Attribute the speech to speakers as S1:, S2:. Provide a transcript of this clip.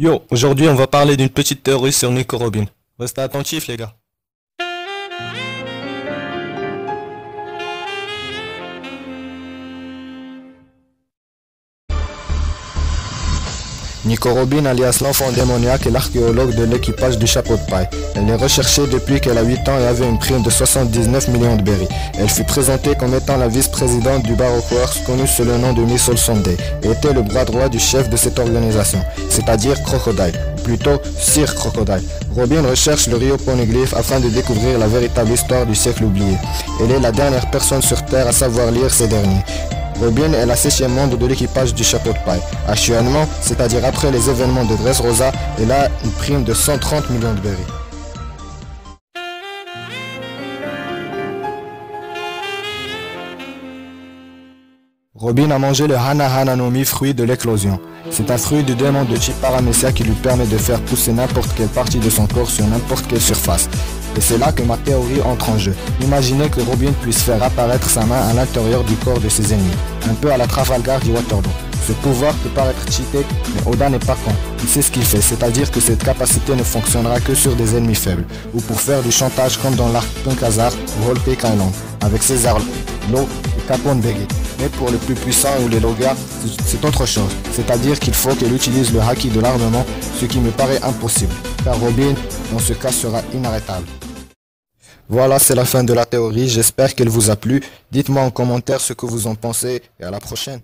S1: Yo, aujourd'hui on va parler d'une petite théorie sur Nico Robin. Restez attentifs les gars.
S2: Nico Robin, alias l'enfant démoniaque, est l'archéologue de l'équipage du chapeau de paille. Elle est recherchée depuis qu'elle a 8 ans et avait une prime de 79 millions de berries. Elle fut présentée comme étant la vice-présidente du Baroque Works, connue sous le nom de Miss All Sunday, et était le bras droit du chef de cette organisation, c'est-à-dire Crocodile, ou plutôt Sir Crocodile. Robin recherche le Rio Poneglyph afin de découvrir la véritable histoire du siècle oublié. Elle est la dernière personne sur Terre à savoir lire ces derniers. Robin est la 7e membre de l'équipage du chapeau de paille. Actuellement, c'est-à-dire après les événements de Dressrosa, elle a une prime de 130 millions de berries. Robin a mangé le Hana Hana no Mi, fruit de l'éclosion. C'est un fruit du démon de type Paramecia qui lui permet de faire pousser n'importe quelle partie de son corps sur n'importe quelle surface. Et c'est là que ma théorie entre en jeu. Imaginez que Robin puisse faire apparaître sa main à l'intérieur du corps de ses ennemis, un peu à la Trafalgar du Waterloo. Ce pouvoir peut paraître cheaté, mais Oda n'est pas con. Il sait ce qu'il fait, c'est-à-dire que cette capacité ne fonctionnera que sur des ennemis faibles, ou pour faire du chantage comme dans l'arc Punkazar ou Whole Cake Island, avec César Lowe et Capone Beggy. Mais pour les plus puissants ou les logas, c'est autre chose, c'est-à-dire qu'il faut qu'elle utilise le haki de l'armement, ce qui me paraît impossible, car Robin, dans ce cas, sera inarrêtable. Voilà, c'est la fin de la théorie, j'espère qu'elle vous a plu. Dites-moi en commentaire ce que vous en pensez et à la prochaine.